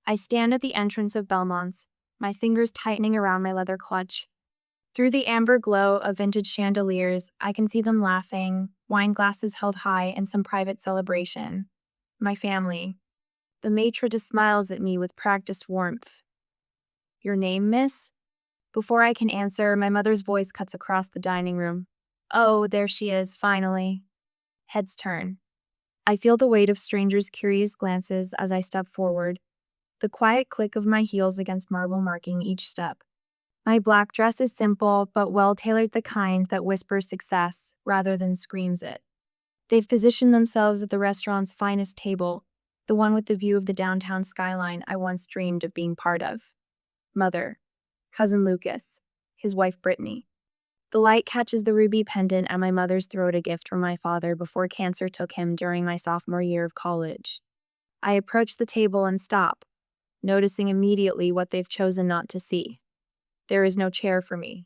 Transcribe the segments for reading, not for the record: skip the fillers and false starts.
I stand at the entrance of Belmont's, my fingers tightening around my leather clutch. Through the amber glow of vintage chandeliers, I can see them laughing, wine glasses held high in some private celebration. My family. The maitre d' smiles at me with practiced warmth. Your name, miss? Before I can answer, my mother's voice cuts across the dining room. Oh, there she is, finally. Heads turn. I feel the weight of strangers' curious glances as I step forward, the quiet click of my heels against marble marking each step. My black dress is simple, but well-tailored, the kind that whispers success rather than screams it. They've positioned themselves at the restaurant's finest table, the one with the view of the downtown skyline I once dreamed of being part of. Mother, cousin Lucas, his wife Brittany. The light catches the ruby pendant at my mother's throat, a gift from my father before cancer took him during my sophomore year of college. I approach the table and stop, noticing immediately what they've chosen not to see. There is no chair for me.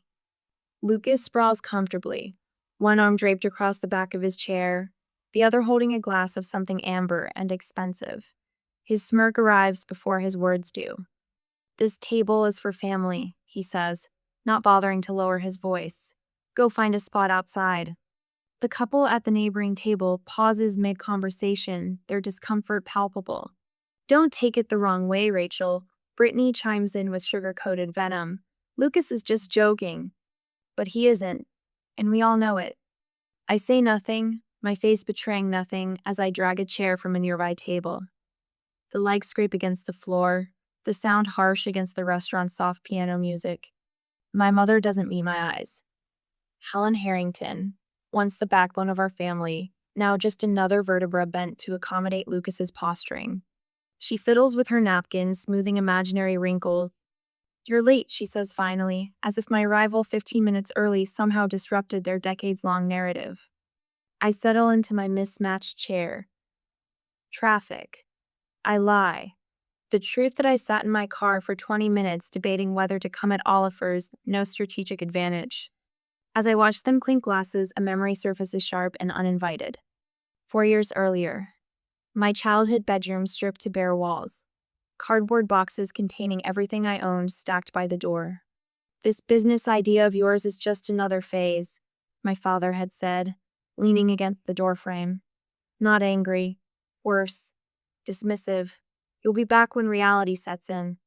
Lucas sprawls comfortably, one arm draped across the back of his chair, the other holding a glass of something amber and expensive. His smirk arrives before his words do. This table is for family, he says, not bothering to lower his voice. Go find a spot outside. The couple at the neighboring table pauses mid-conversation, their discomfort palpable. Don't take it the wrong way, Rachel. Brittany chimes in with sugar-coated venom. Lucas is just joking. But he isn't, and we all know it. I say nothing, my face betraying nothing, as I drag a chair from a nearby table. The legs scrape against the floor, the sound harsh against the restaurant's soft piano music. My mother doesn't meet my eyes. Helen Harrington, once the backbone of our family, now just another vertebra bent to accommodate Lucas's posturing. She fiddles with her napkin, smoothing imaginary wrinkles. You're late, she says finally, as if my arrival 15 minutes early somehow disrupted their decades-long narrative. I settle into my mismatched chair. Traffic. I lie. The truth that I sat in my car for 20 minutes debating whether to come at Oliver's, no strategic advantage. As I watch them clink glasses, a memory surfaces sharp and uninvited. 4 years earlier. My childhood bedroom stripped to bare walls. Cardboard boxes containing everything I owned stacked by the door. This business idea of yours is just another phase, my father had said, leaning against the doorframe. Not angry. Worse. Dismissive. You'll be back when reality sets in.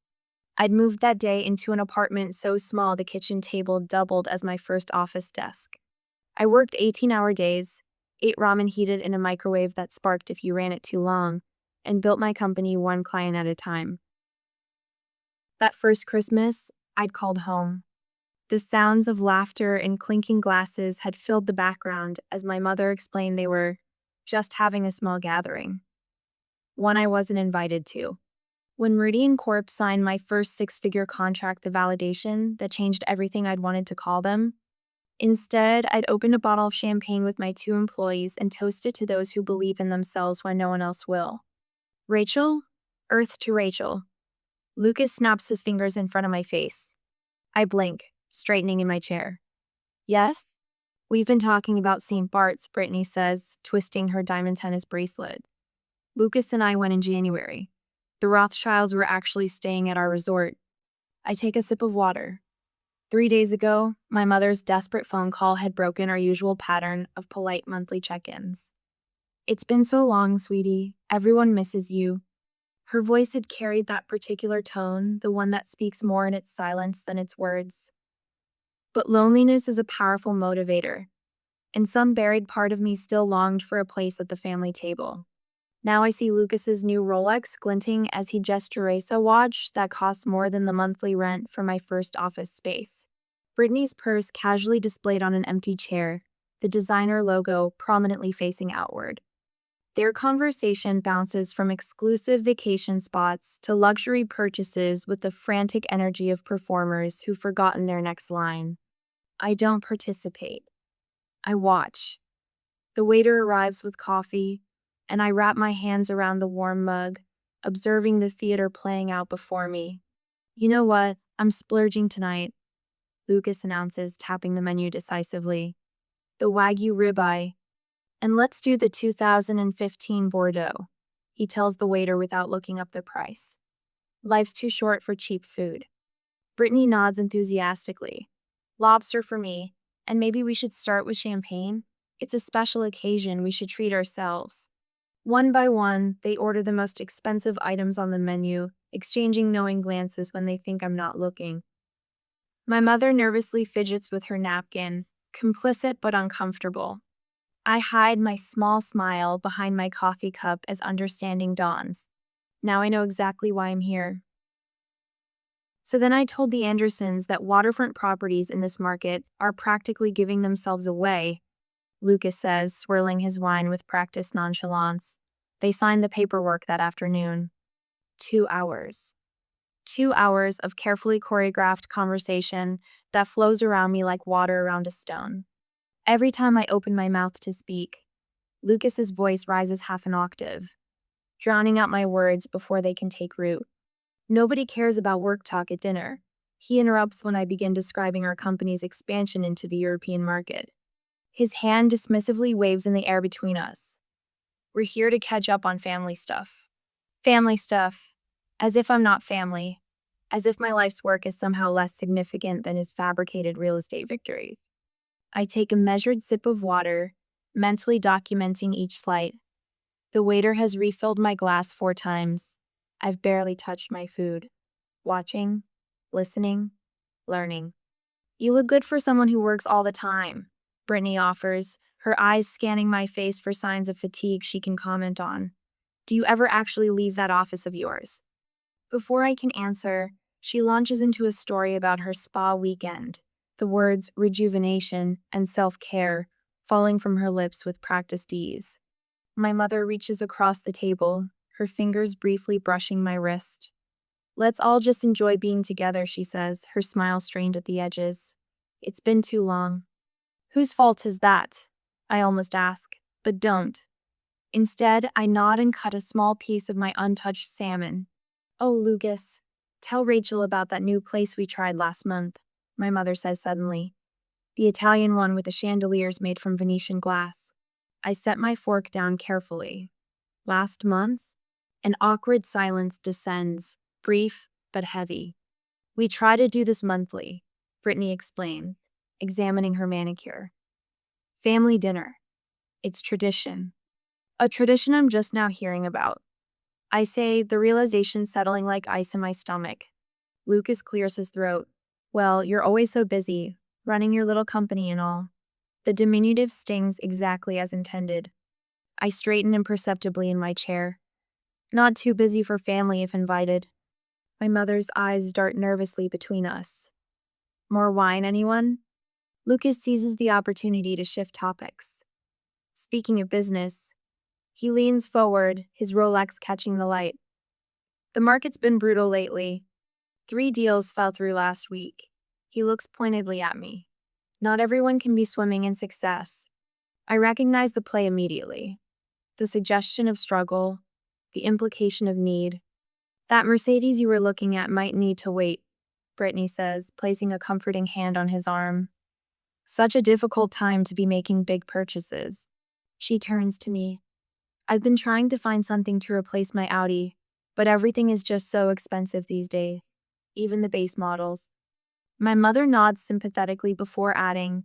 I'd moved that day into an apartment so small the kitchen table doubled as my first office desk. I worked 18-hour days, ate ramen heated in a microwave that sparked if you ran it too long, and built my company one client at a time. That first Christmas, I'd called home. The sounds of laughter and clinking glasses had filled the background as my mother explained they were just having a small gathering. One I wasn't invited to. When Meridian Corp signed my first six-figure contract, the validation that changed everything I'd wanted to call them. Instead, I'd opened a bottle of champagne with my 2 employees and toasted to those who believe in themselves when no one else will. Rachel? Earth to Rachel. Lucas snaps his fingers in front of my face. I blink, straightening in my chair. Yes? We've been talking about St. Bart's, Brittany says, twisting her diamond tennis bracelet. Lucas and I went in January. The Rothschilds were actually staying at our resort. I take a sip of water. 3 days ago, my mother's desperate phone call had broken our usual pattern of polite monthly check-ins. It's been so long, sweetie. Everyone misses you. Her voice had carried that particular tone, the one that speaks more in its silence than its words. But loneliness is a powerful motivator, and some buried part of me still longed for a place at the family table. Now I see Lucas's new Rolex glinting as he gestures a watch that costs more than the monthly rent for my first office space. Brittany's purse casually displayed on an empty chair, the designer logo prominently facing outward. Their conversation bounces from exclusive vacation spots to luxury purchases with the frantic energy of performers who've forgotten their next line. I don't participate. I watch. The waiter arrives with coffee, and I wrap my hands around the warm mug, observing the theater playing out before me. You know what? I'm splurging tonight, Lucas announces, tapping the menu decisively. The Wagyu ribeye. And let's do the 2015 Bordeaux, he tells the waiter without looking up the price. Life's too short for cheap food. Brittany nods enthusiastically. Lobster for me. And maybe we should start with champagne? It's a special occasion, we should treat ourselves. One by one, they order the most expensive items on the menu, exchanging knowing glances when they think I'm not looking. My mother nervously fidgets with her napkin, complicit but uncomfortable. I hide my small smile behind my coffee cup as understanding dawns. Now I know exactly why I'm here. So then I told the Andersons that waterfront properties in this market are practically giving themselves away, Lucas says, swirling his wine with practiced nonchalance. They signed the paperwork that afternoon. 2 hours. 2 hours of carefully choreographed conversation that flows around me like water around a stone. Every time I open my mouth to speak, Lucas's voice rises half an octave, drowning out my words before they can take root. Nobody cares about work talk at dinner. He interrupts when I begin describing our company's expansion into the European market. His hand dismissively waves in the air between us. We're here to catch up on family stuff. Family stuff. As if I'm not family. As if my life's work is somehow less significant than his fabricated real estate victories. I take a measured sip of water, mentally documenting each slight. The waiter has refilled my glass 4 times. I've barely touched my food. Watching, listening, learning. You look good for someone who works all the time, Brittany offers, her eyes scanning my face for signs of fatigue she can comment on. Do you ever actually leave that office of yours? Before I can answer, she launches into a story about her spa weekend, the words rejuvenation and self-care falling from her lips with practiced ease. My mother reaches across the table, her fingers briefly brushing my wrist. Let's all just enjoy being together, she says, her smile strained at the edges. It's been too long. Whose fault is that? I almost ask, but don't. Instead, I nod and cut a small piece of my untouched salmon. Oh, Lucas, tell Rachel about that new place we tried last month, my mother says suddenly. The Italian one with the chandeliers made from Venetian glass. I set my fork down carefully. Last month? An awkward silence descends, brief but heavy. We try to do this monthly, Brittany explains, examining her manicure. Family dinner. It's tradition. A tradition I'm just now hearing about. I say, the realization settling like ice in my stomach. Lucas clears his throat. Well, you're always so busy, running your little company and all. The diminutive stings exactly as intended. I straighten imperceptibly in my chair. Not too busy for family if invited. My mother's eyes dart nervously between us. More wine, anyone? Lucas seizes the opportunity to shift topics. Speaking of business, he leans forward, his Rolex catching the light. The market's been brutal lately. 3 deals fell through last week. He looks pointedly at me. Not everyone can be swimming in success. I recognize the play immediately. The suggestion of struggle, the implication of need. That Mercedes you were looking at might need to wait, Brittany says, placing a comforting hand on his arm. Such a difficult time to be making big purchases. She turns to me. I've been trying to find something to replace my Audi, but everything is just so expensive these days, even the base models. My mother nods sympathetically before adding,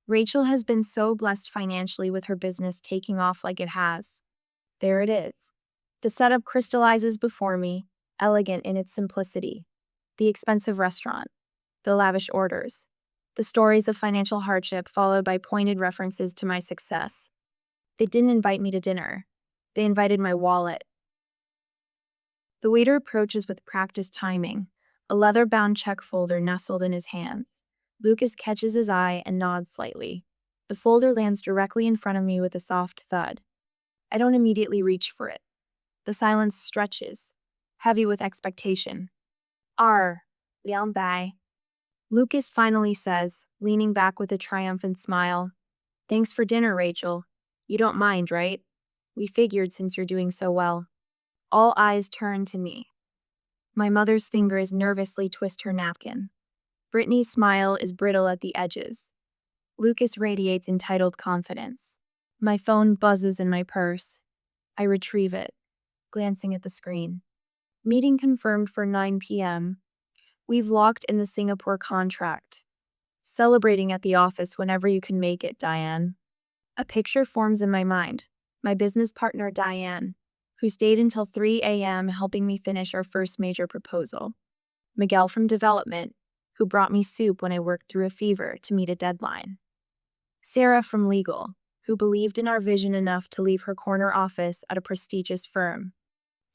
Rachel has been so blessed financially with her business taking off like it has. There it is. The setup crystallizes before me, elegant in its simplicity. The expensive restaurant, the lavish orders, the stories of financial hardship followed by pointed references to my success. They didn't invite me to dinner. They invited my wallet. The waiter approaches with practiced timing, a leather-bound check folder nestled in his hands. Lucas catches his eye and nods slightly. The folder lands directly in front of me with a soft thud. I don't immediately reach for it. The silence stretches, heavy with expectation. Liang bai. Lucas finally says, leaning back with a triumphant smile. Thanks for dinner, Rachel. You don't mind, right? We figured since you're doing so well. All eyes turn to me. My mother's fingers nervously twist her napkin. Brittany's smile is brittle at the edges. Lucas radiates entitled confidence. My phone buzzes in my purse. I retrieve it, glancing at the screen. Meeting confirmed for 9 p.m. We've locked in the Singapore contract. Celebrating at the office whenever you can make it, Diane. A picture forms in my mind. My business partner, Diane, who stayed until 3 a.m. helping me finish our first major proposal. Miguel from development, who brought me soup when I worked through a fever to meet a deadline. Sarah from legal, who believed in our vision enough to leave her corner office at a prestigious firm.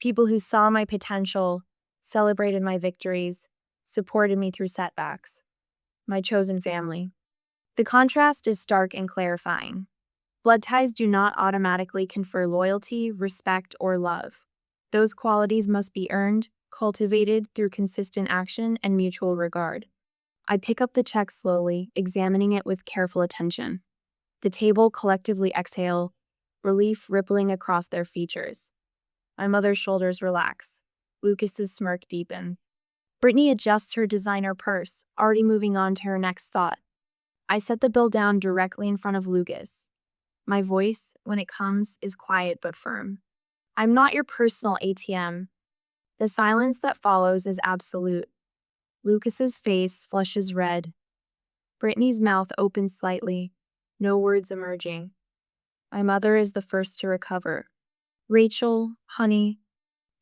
People who saw my potential, celebrated my victories, supported me through setbacks. My chosen family. The contrast is stark and clarifying. Blood ties do not automatically confer loyalty, respect, or love. Those qualities must be earned, cultivated through consistent action and mutual regard. I pick up the check slowly, examining it with careful attention. The table collectively exhales, relief rippling across their features. My mother's shoulders relax. Lucas's smirk deepens. Brittany adjusts her designer purse, already moving on to her next thought. I set the bill down directly in front of Lucas. My voice, when it comes, is quiet but firm. I'm not your personal ATM. The silence that follows is absolute. Lucas's face flushes red. Brittany's mouth opens slightly, no words emerging. My mother is the first to recover. Rachel, honey,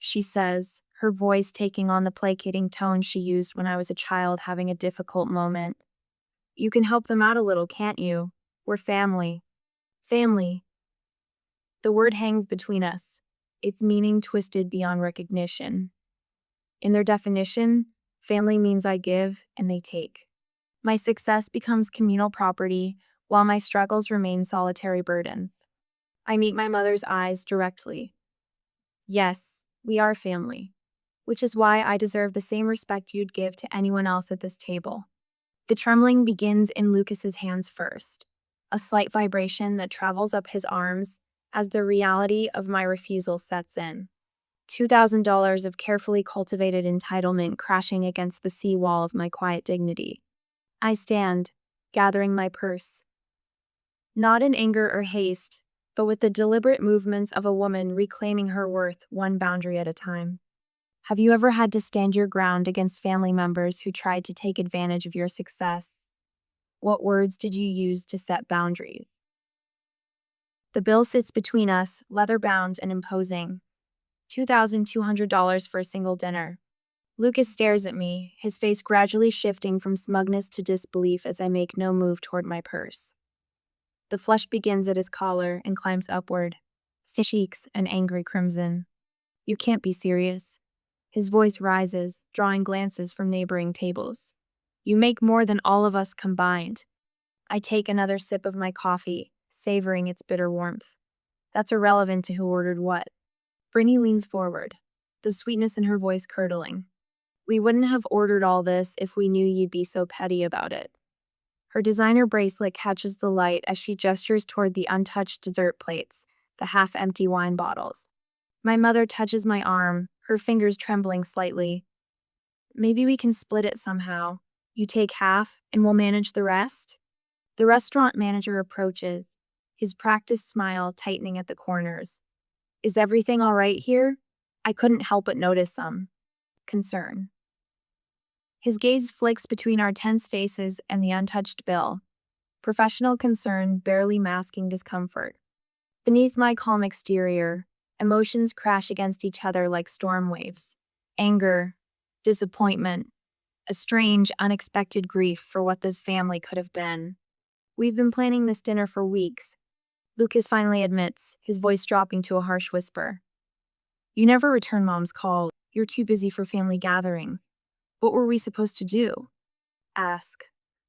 she says, her voice taking on the placating tone she used when I was a child having a difficult moment. You can help them out a little, can't you? We're family. Family. The word hangs between us, its meaning twisted beyond recognition. In their definition, family means I give and they take. My success becomes communal property, while my struggles remain solitary burdens. I meet my mother's eyes directly. Yes, we are family, which is why I deserve the same respect you'd give to anyone else at this table. The trembling begins in Lucas's hands first, a slight vibration that travels up his arms as the reality of my refusal sets in. $2,000 of carefully cultivated entitlement crashing against the seawall of my quiet dignity. I stand, gathering my purse. Not in anger or haste, but with the deliberate movements of a woman reclaiming her worth one boundary at a time. Have you ever had to stand your ground against family members who tried to take advantage of your success? What words did you use to set boundaries? The bill sits between us, leather-bound and imposing. $2,200 for a single dinner. Lucas stares at me, his face gradually shifting from smugness to disbelief as I make no move toward my purse. The flush begins at his collar and climbs upward, cheeks an angry crimson. You can't be serious. His voice rises, drawing glances from neighboring tables. You make more than all of us combined. I take another sip of my coffee, savoring its bitter warmth. That's irrelevant to who ordered what. Brittany leans forward, the sweetness in her voice curdling. We wouldn't have ordered all this if we knew you'd be so petty about it. Her designer bracelet catches the light as she gestures toward the untouched dessert plates, the half-empty wine bottles. My mother touches my arm, her fingers trembling slightly. Maybe we can split it somehow. You take half, and we'll manage the rest? The restaurant manager approaches, his practiced smile tightening at the corners. Is everything all right here? I couldn't help but notice some concern. His gaze flicks between our tense faces and the untouched bill, professional concern barely masking discomfort. Beneath my calm exterior, emotions crash against each other like storm waves. Anger, disappointment, a strange, unexpected grief for what this family could have been. We've been planning this dinner for weeks, Lucas finally admits, his voice dropping to a harsh whisper. You never return Mom's call. You're too busy for family gatherings. What were we supposed to do? Ask.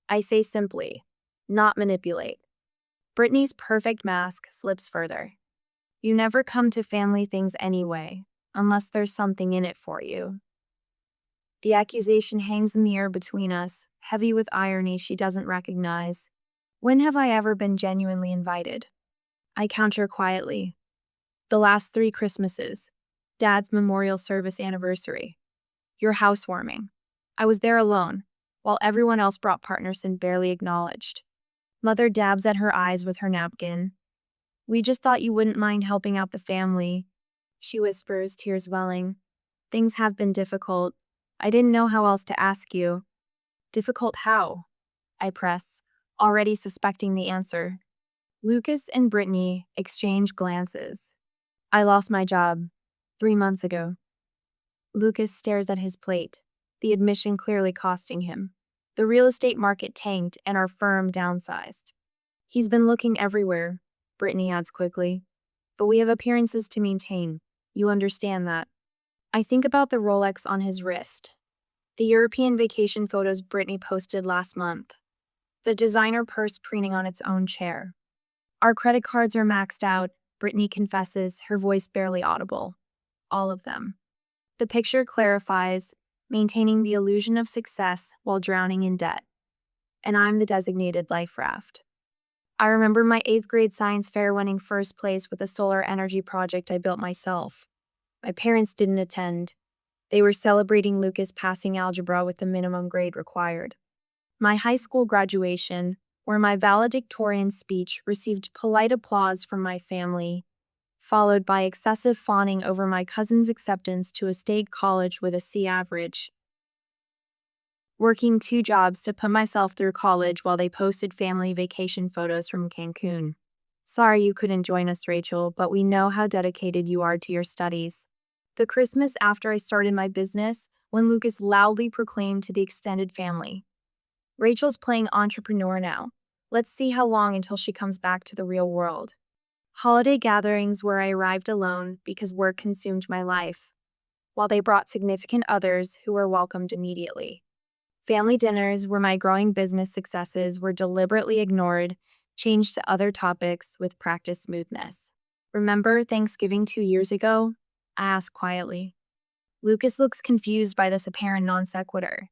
I say simply, not manipulate. Brittany's perfect mask slips further. You never come to family things anyway, unless there's something in it for you. The accusation hangs in the air between us, heavy with irony she doesn't recognize. When have I ever been genuinely invited? I counter quietly. The last 3 Christmases. Dad's memorial service anniversary. Your housewarming. I was there alone, while everyone else brought partners and barely acknowledged. Mother dabs at her eyes with her napkin. We just thought you wouldn't mind helping out the family, she whispers, tears welling. Things have been difficult. I didn't know how else to ask you. Difficult how? I press, already suspecting the answer. Lucas and Brittany exchange glances. I lost my job 3 months ago. Lucas stares at his plate, the admission clearly costing him. The real estate market tanked and our firm downsized. He's been looking everywhere, Brittany adds quickly. But we have appearances to maintain. You understand that. I think about the Rolex on his wrist. The European vacation photos Brittany posted last month. The designer purse preening on its own chair. Our credit cards are maxed out, Brittany confesses, her voice barely audible. All of them. The picture clarifies, maintaining the illusion of success while drowning in debt. And I'm the designated life raft. I remember my 8th grade science fair winning first place with a solar energy project I built myself. My parents didn't attend. They were celebrating Lucas passing algebra with the minimum grade required. My high school graduation, where my valedictorian speech received polite applause from my family, followed by excessive fawning over my cousin's acceptance to a state college with a C average. Working 2 jobs to put myself through college while they posted family vacation photos from Cancun. Sorry you couldn't join us, Rachel, but we know how dedicated you are to your studies. The Christmas after I started my business, when Lucas loudly proclaimed to the extended family, Rachel's playing entrepreneur now. Let's see how long until she comes back to the real world. Holiday gatherings where I arrived alone because work consumed my life, while they brought significant others who were welcomed immediately. Family dinners where my growing business successes were deliberately ignored, changed to other topics with practiced smoothness. Remember Thanksgiving 2 years ago? I asked quietly. Lucas looks confused by this apparent non sequitur.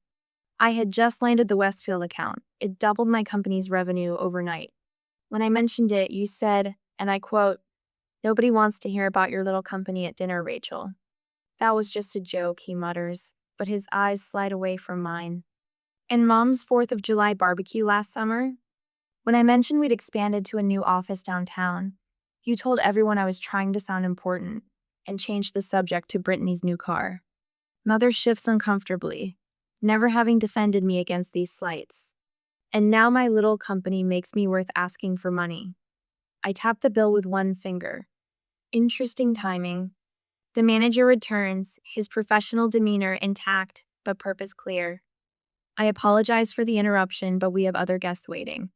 I had just landed the Westfield account. It doubled my company's revenue overnight. When I mentioned it, you said, and I quote, "Nobody wants to hear about your little company at dinner, Rachel." That was just a joke, he mutters, but his eyes slide away from mine. And Mom's 4th of July barbecue last summer? When I mentioned we'd expanded to a new office downtown, you told everyone I was trying to sound important and changed the subject to Brittany's new car. Mother shifts uncomfortably, never having defended me against these slights. And now my little company makes me worth asking for money. I tap the bill with one finger. Interesting timing. The manager returns, his professional demeanor intact, but purpose clear. I apologize for the interruption, but we have other guests waiting.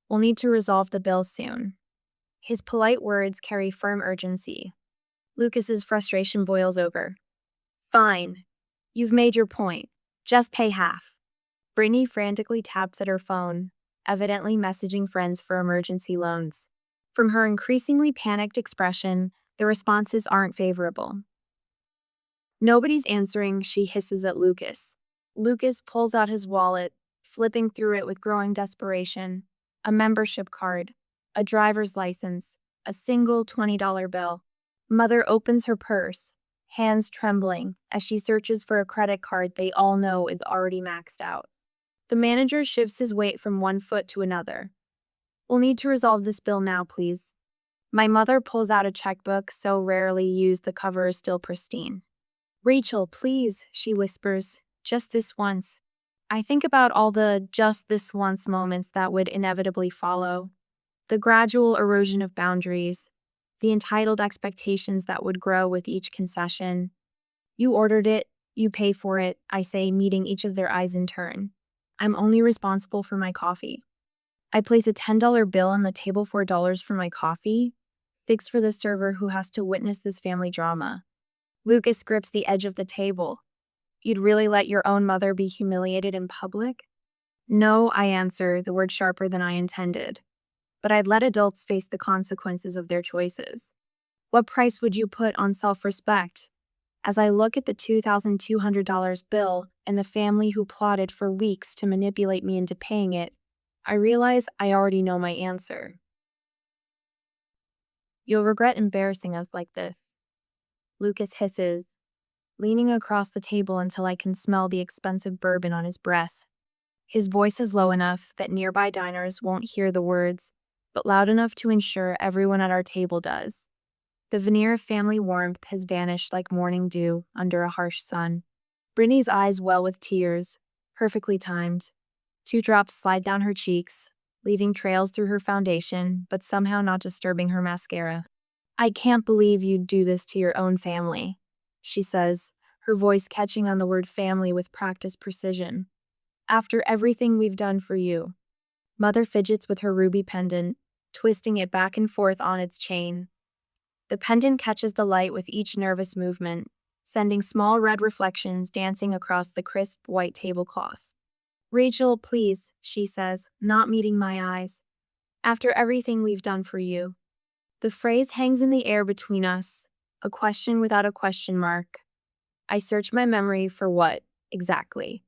We'll need to resolve the bill soon. His polite words carry firm urgency. Lucas's frustration boils over. Fine. You've made your point. Just pay half. Brittany frantically taps at her phone, evidently messaging friends for emergency loans. From her increasingly panicked expression, the responses aren't favorable. Nobody's answering, she hisses at Lucas. Lucas pulls out his wallet, flipping through it with growing desperation. A membership card, a driver's license, a single $20 bill. Mother opens her purse, hands trembling, as she searches for a credit card they all know is already maxed out. The manager shifts his weight from one foot to another. We'll need to resolve this bill now, please. My mother pulls out a checkbook so rarely used the cover is still pristine. Rachel, please, she whispers, just this once. I think about all the just this once moments that would inevitably follow. The gradual erosion of boundaries, the entitled expectations that would grow with each concession. You ordered it, you pay for it, I say, meeting each of their eyes in turn. I'm only responsible for my coffee. I place a $10 bill on the table, $4 for my coffee, $6 for the server who has to witness this family drama. Lucas grips the edge of the table. You'd really let your own mother be humiliated in public? No, I answer, the word sharper than I intended. But I'd let adults face the consequences of their choices. What price would you put on self-respect? As I look at the $2,200 bill and the family who plotted for weeks to manipulate me into paying it, I realize I already know my answer. You'll regret embarrassing us like this. Lucas hisses, leaning across the table until I can smell the expensive bourbon on his breath. His voice is low enough that nearby diners won't hear the words, but loud enough to ensure everyone at our table does. The veneer of family warmth has vanished like morning dew under a harsh sun. Brittany's eyes well with tears, perfectly timed. 2 drops slide down her cheeks, leaving trails through her foundation, but somehow not disturbing her mascara. "I can't believe you'd do this to your own family," she says, her voice catching on the word family with practiced precision. "After everything we've done for you." Mother fidgets with her ruby pendant, twisting it back and forth on its chain. The pendant catches the light with each nervous movement, sending small red reflections dancing across the crisp white tablecloth. "Rachel, please," she says, not meeting my eyes. "After everything we've done for you." The phrase hangs in the air between us, a question without a question mark. I search my memory for what, exactly,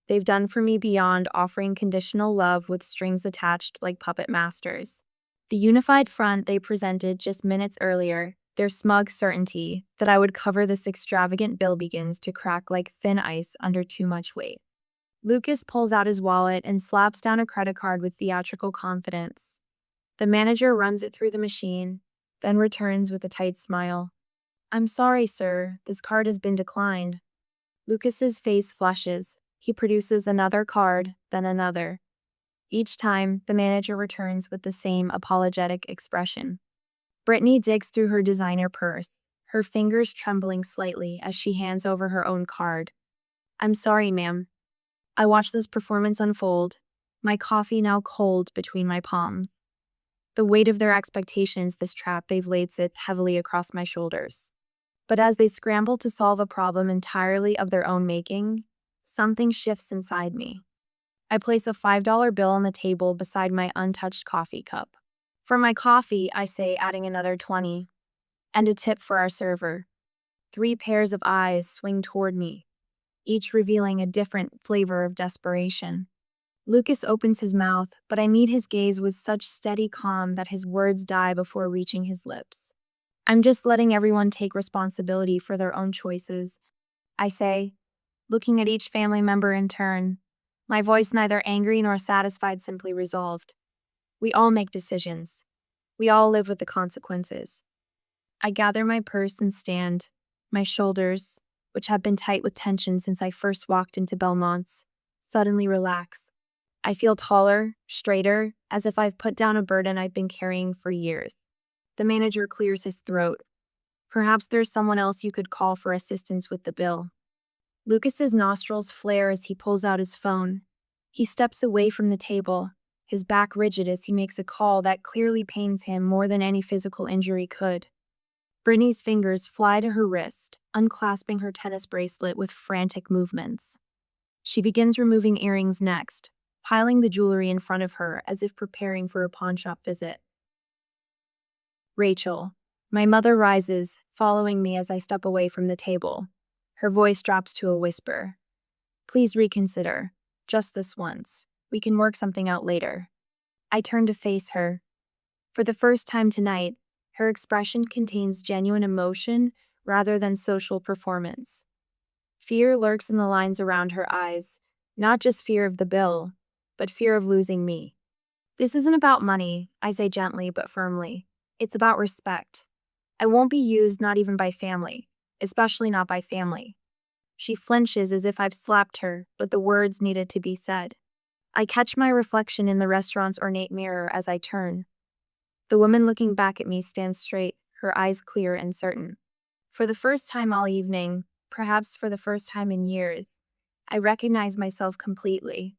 they've done for me beyond offering conditional love with strings attached like puppet masters. The unified front they presented just minutes earlier, their smug certainty that I would cover this extravagant bill begins to crack like thin ice under too much weight. Lucas pulls out his wallet and slaps down a credit card with theatrical confidence. The manager runs it through the machine, then returns with a tight smile. "I'm sorry, sir, this card has been declined." Lucas's face flushes. He produces another card, then another. Each time, the manager returns with the same apologetic expression. Brittany digs through her designer purse, her fingers trembling slightly as she hands over her own card. "I'm sorry, ma'am. I watched this performance unfold, my coffee now cold between my palms. The weight of their expectations, this trap they've laid, sits heavily across my shoulders. But as they scramble to solve a problem entirely of their own making, something shifts inside me. I place a $5 bill on the table beside my untouched coffee cup. "For my coffee," I say, adding another 20. "And a tip for our server." 3 pairs of eyes swing toward me, each revealing a different flavor of desperation. Lucas opens his mouth, but I meet his gaze with such steady calm that his words die before reaching his lips. "I'm just letting everyone take responsibility for their own choices," I say, looking at each family member in turn, my voice neither angry nor satisfied, simply resolved. "We all make decisions. We all live with the consequences." I gather my purse and stand. My shoulders, which have been tight with tension since I first walked into Belmont's, suddenly relax. I feel taller, straighter, as if I've put down a burden I've been carrying for years. The manager clears his throat. "Perhaps there's someone else you could call for assistance with the bill." Lucas's nostrils flare as he pulls out his phone. He steps away from the table, his back rigid as he makes a call that clearly pains him more than any physical injury could. Brittany's fingers fly to her wrist, unclasping her tennis bracelet with frantic movements. She begins removing earrings next, piling the jewelry in front of her as if preparing for a pawnshop visit. "Rachel." My mother rises, following me as I step away from the table. Her voice drops to a whisper. "Please reconsider. Just this once. We can work something out later." I turn to face her. For the first time tonight, her expression contains genuine emotion rather than social performance. Fear lurks in the lines around her eyes, not just fear of the bill, but fear of losing me. "This isn't about money," I say gently but firmly. "It's about respect. I won't be used, not even by family, especially not by family." She flinches as if I've slapped her, but the words needed to be said. I catch my reflection in the restaurant's ornate mirror as I turn. The woman looking back at me stands straight, her eyes clear and certain. For the first time all evening, perhaps for the first time in years, I recognize myself completely.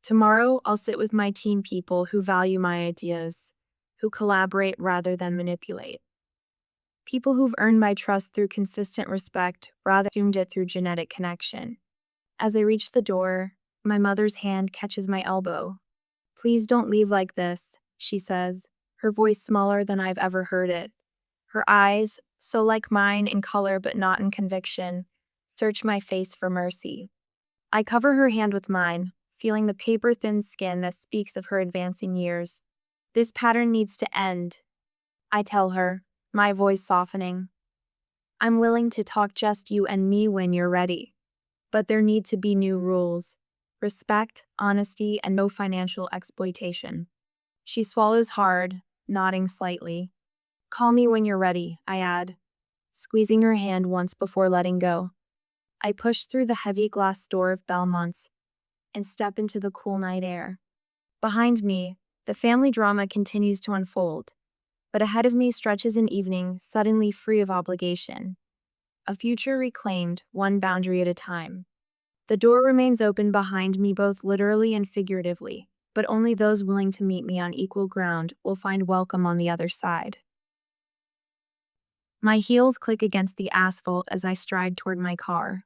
Tomorrow, I'll sit with my team people who value my ideas, who collaborate rather than manipulate. People who've earned my trust through consistent respect rather than assumed it through genetic connection. As I reach the door, my mother's hand catches my elbow. "Please don't leave like this," she says, her voice smaller than I've ever heard it. Her eyes, so like mine in color but not in conviction, search my face for mercy. I cover her hand with mine, feeling the paper-thin skin that speaks of her advancing years. "This pattern needs to end," I tell her, my voice softening. "I'm willing to talk just you and me when you're ready. But there need to be new rules. Respect, honesty, and no financial exploitation." She swallows hard, nodding slightly. Call me when you're ready, I add, squeezing her hand once before letting go. I push through the heavy glass door of Belmont's and step into the cool night air. Behind me, the family drama continues to unfold, but ahead of me stretches an evening suddenly free of obligation. A future reclaimed, one boundary at a time. The door remains open behind me both literally and figuratively, but only those willing to meet me on equal ground will find welcome on the other side. My heels click against the asphalt as I stride toward my car.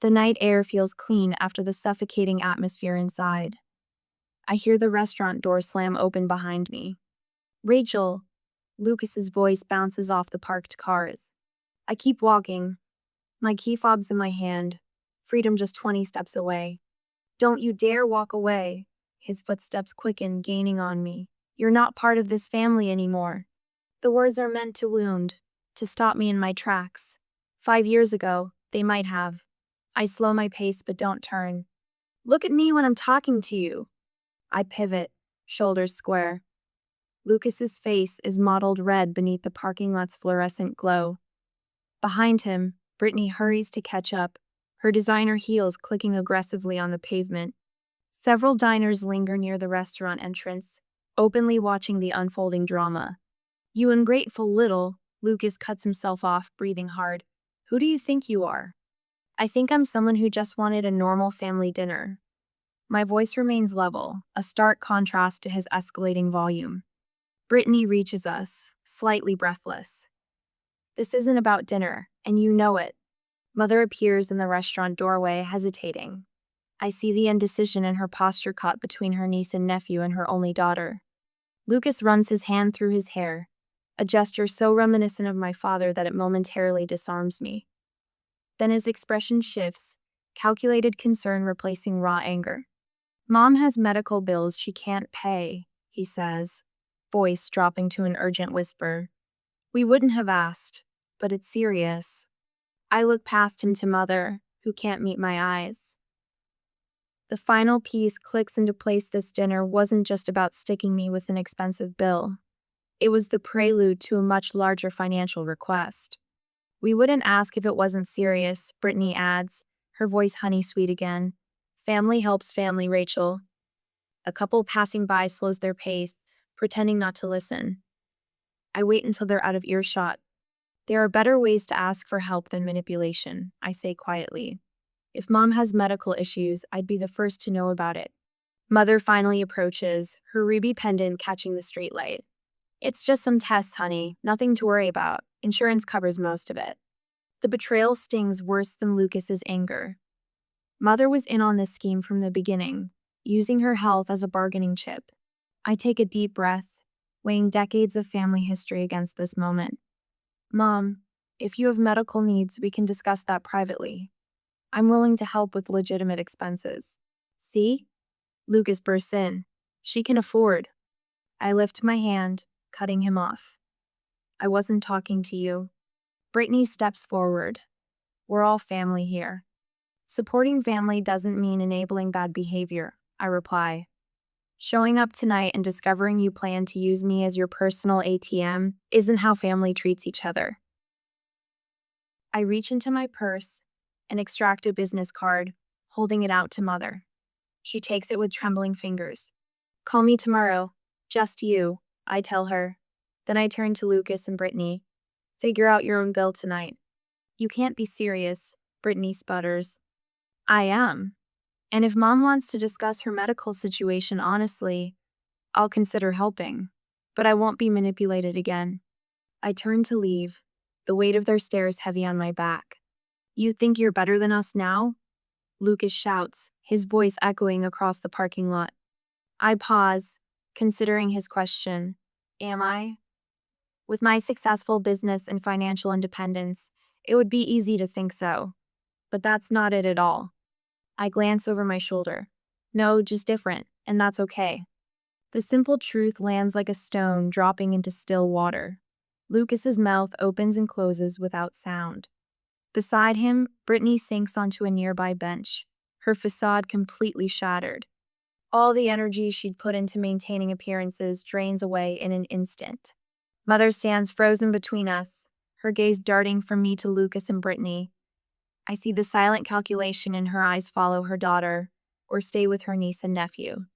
The night air feels clean after the suffocating atmosphere inside. I hear the restaurant door slam open behind me. Rachel, Lucas's voice bounces off the parked cars. I keep walking, my key fob's in my hand, freedom just 20 steps away. Don't you dare walk away. His footsteps quicken, gaining on me. You're not part of this family anymore. The words are meant to wound, to stop me in my tracks. 5 years ago, they might have. I slow my pace but don't turn. Look at me when I'm talking to you. I pivot, shoulders square. Lucas's face is mottled red beneath the parking lot's fluorescent glow. Behind him, Brittany hurries to catch up, her designer heels clicking aggressively on the pavement. Several diners linger near the restaurant entrance, openly watching the unfolding drama. You ungrateful little, Lucas cuts himself off, breathing hard. Who do you think you are? I think I'm someone who just wanted a normal family dinner. My voice remains level, a stark contrast to his escalating volume. Brittany reaches us, slightly breathless. This isn't about dinner, and you know it. Mother appears in the restaurant doorway, hesitating. I see the indecision in her posture caught between her niece and nephew and her only daughter. Lucas runs his hand through his hair, a gesture so reminiscent of my father that it momentarily disarms me. Then his expression shifts, calculated concern replacing raw anger. Mom has medical bills she can't pay, he says, voice dropping to an urgent whisper. We wouldn't have asked, but it's serious. I look past him to Mother, who can't meet my eyes. The final piece clicks into place. This dinner wasn't just about sticking me with an expensive bill. It was the prelude to a much larger financial request. We wouldn't ask if it wasn't serious, Brittany adds, her voice honey-sweet again. Family helps family, Rachel. A couple passing by slows their pace, pretending not to listen. I wait until they're out of earshot. There are better ways to ask for help than manipulation, I say quietly. If Mom has medical issues, I'd be the first to know about it. Mother finally approaches, her ruby pendant catching the streetlight. It's just some tests, honey. Nothing to worry about. Insurance covers most of it. The betrayal stings worse than Lucas's anger. Mother was in on this scheme from the beginning, using her health as a bargaining chip. I take a deep breath, weighing decades of family history against this moment. Mom, if you have medical needs, we can discuss that privately. I'm willing to help with legitimate expenses. See? Lucas bursts in. She can afford. I lift my hand, cutting him off. I wasn't talking to you. Brittany steps forward. We're all family here. Supporting family doesn't mean enabling bad behavior, I reply. Showing up tonight and discovering you plan to use me as your personal ATM isn't how family treats each other. I reach into my purse and extract a business card, holding it out to Mother. She takes it with trembling fingers. Call me tomorrow. Just you, I tell her. Then I turn to Lucas and Brittany. Figure out your own bill tonight. You can't be serious, Brittany sputters. I am. And if Mom wants to discuss her medical situation honestly, I'll consider helping. But I won't be manipulated again. I turn to leave, the weight of their stares heavy on my back. You think you're better than us now? Lucas shouts, his voice echoing across the parking lot. I pause, considering his question. Am I? With my successful business and financial independence, it would be easy to think so. But that's not it at all. I glance over my shoulder. No, just different, and that's okay. The simple truth lands like a stone dropping into still water. Lucas's mouth opens and closes without sound. Beside him, Brittany sinks onto a nearby bench, her facade completely shattered. All the energy she'd put into maintaining appearances drains away in an instant. Mother stands frozen between us, her gaze darting from me to Lucas and Brittany. I see the silent calculation in her eyes follow her daughter, or stay with her niece and nephew.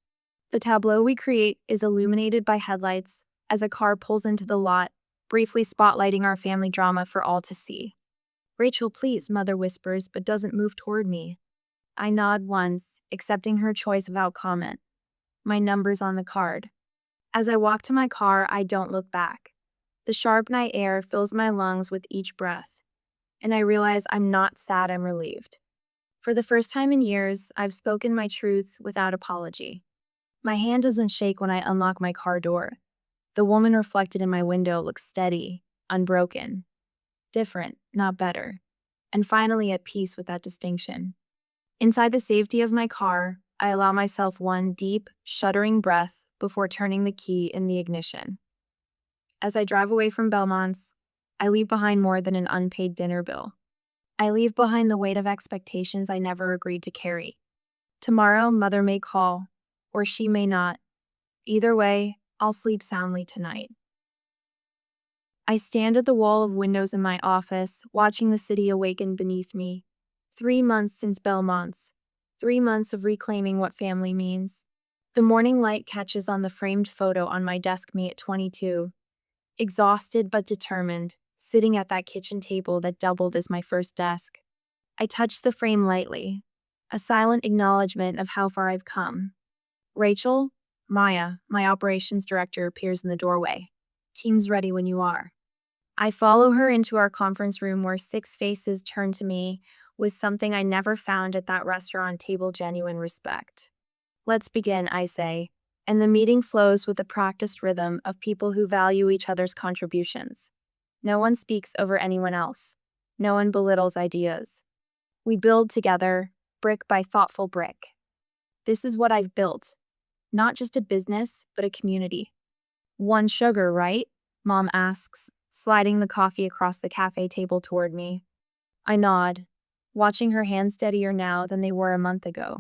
The tableau we create is illuminated by headlights as a car pulls into the lot, briefly spotlighting our family drama for all to see. Rachel, please, Mother whispers, but doesn't move toward me. I nod once, accepting her choice without comment. My number's on the card. As I walk to my car, I don't look back. The sharp night air fills my lungs with each breath, and I realize I'm not sad, I'm relieved. For the first time in years, I've spoken my truth without apology. My hand doesn't shake when I unlock my car door. The woman reflected in my window looks steady, unbroken, different, not better, and finally at peace with that distinction. Inside the safety of my car, I allow myself one deep, shuddering breath before turning the key in the ignition. As I drive away from Belmont's, I leave behind more than an unpaid dinner bill. I leave behind the weight of expectations I never agreed to carry. Tomorrow, Mother may call, or she may not. Either way, I'll sleep soundly tonight. I stand at the wall of windows in my office, watching the city awaken beneath me. 3 months since Belmont's. 3 months of reclaiming what family means. The morning light catches on the framed photo on my desk, me at 22. Exhausted but determined, sitting at that kitchen table that doubled as my first desk. I touch the frame lightly, a silent acknowledgement of how far I've come. Rachel, Maya, my operations director, appears in the doorway. Team's ready when you are. I follow her into our conference room where 6 faces turn to me with something I never found at that restaurant table: genuine respect. Let's begin, I say, and the meeting flows with the practiced rhythm of people who value each other's contributions. No one speaks over anyone else. No one belittles ideas. We build together, brick by thoughtful brick. This is what I've built. Not just a business, but a community. One sugar, right? Mom asks, sliding the coffee across the cafe table toward me. I nod, watching her hands steadier now than they were a month ago.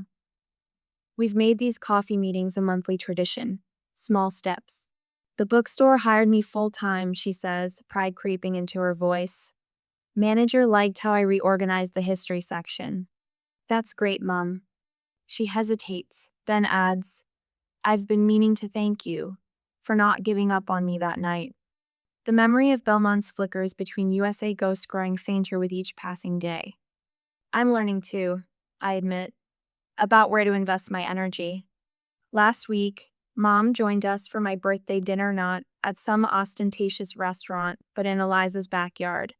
We've made these coffee meetings a monthly tradition. Small steps. The bookstore hired me full-time, she says, pride creeping into her voice. Manager liked how I reorganized the history section. That's great, Mom. She hesitates, then adds, I've been meaning to thank you for not giving up on me that night. The memory of Belmont's flickers between USA ghosts growing fainter with each passing day. I'm learning too, I admit, about where to invest my energy. Last week, Mom joined us for my birthday dinner, not at some ostentatious restaurant, but in Eliza's backyard.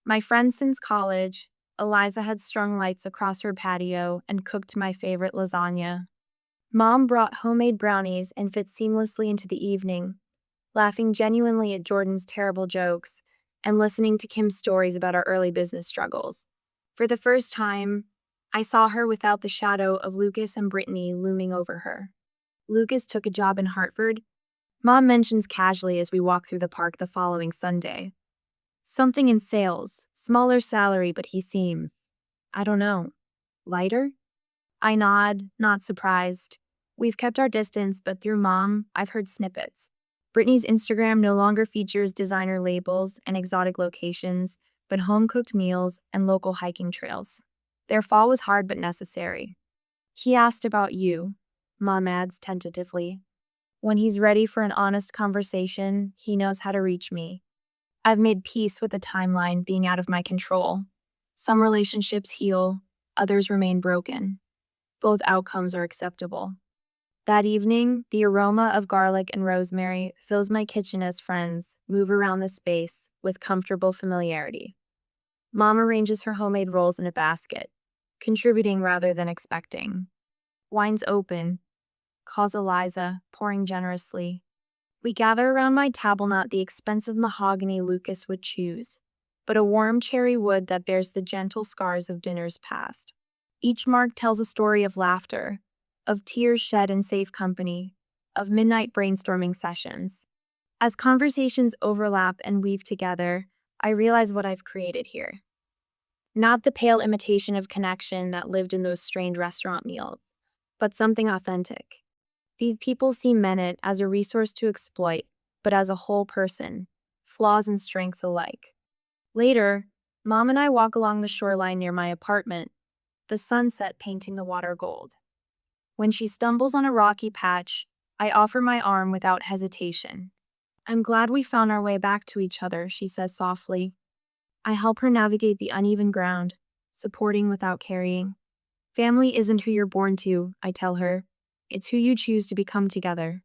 My friend since college, Eliza had strung lights across her patio and cooked my favorite lasagna. Mom brought homemade brownies and fit seamlessly into the evening, laughing genuinely at Jordan's terrible jokes and listening to Kim's stories about our early business struggles. For the first time, I saw her without the shadow of Lucas and Brittany looming over her. Lucas took a job in Hartford. Mom mentions casually as we walk through the park the following Sunday. Something in sales, smaller salary, but he seems, I don't know, lighter? I nod, not surprised. We've kept our distance, but through Mom, I've heard snippets. Brittany's Instagram no longer features designer labels and exotic locations, but home-cooked meals and local hiking trails. Their fall was hard but necessary. He asked about you, Mom adds tentatively. When he's ready for an honest conversation, he knows how to reach me. I've made peace with the timeline being out of my control. Some relationships heal, others remain broken. Both outcomes are acceptable. That evening, the aroma of garlic and rosemary fills my kitchen as friends move around the space with comfortable familiarity. Mom arranges her homemade rolls in a basket, contributing rather than expecting. Wine's open, calls Eliza, pouring generously. We gather around my table, not the expensive mahogany Lucas would choose, but a warm cherry wood that bears the gentle scars of dinners past. Each mark tells a story of laughter, of tears shed in safe company, of midnight brainstorming sessions. As conversations overlap and weave together, I realize what I've created here. Not the pale imitation of connection that lived in those strained restaurant meals, but something authentic. These people see Menet as a resource to exploit, but as a whole person, flaws and strengths alike. Later, Mom and I walk along the shoreline near my apartment, the sunset painting the water gold. When she stumbles on a rocky patch, I offer my arm without hesitation. "I'm glad we found our way back to each other," she says softly. I help her navigate the uneven ground, supporting without carrying. "Family isn't who you're born to," I tell her. "It's who you choose to become together."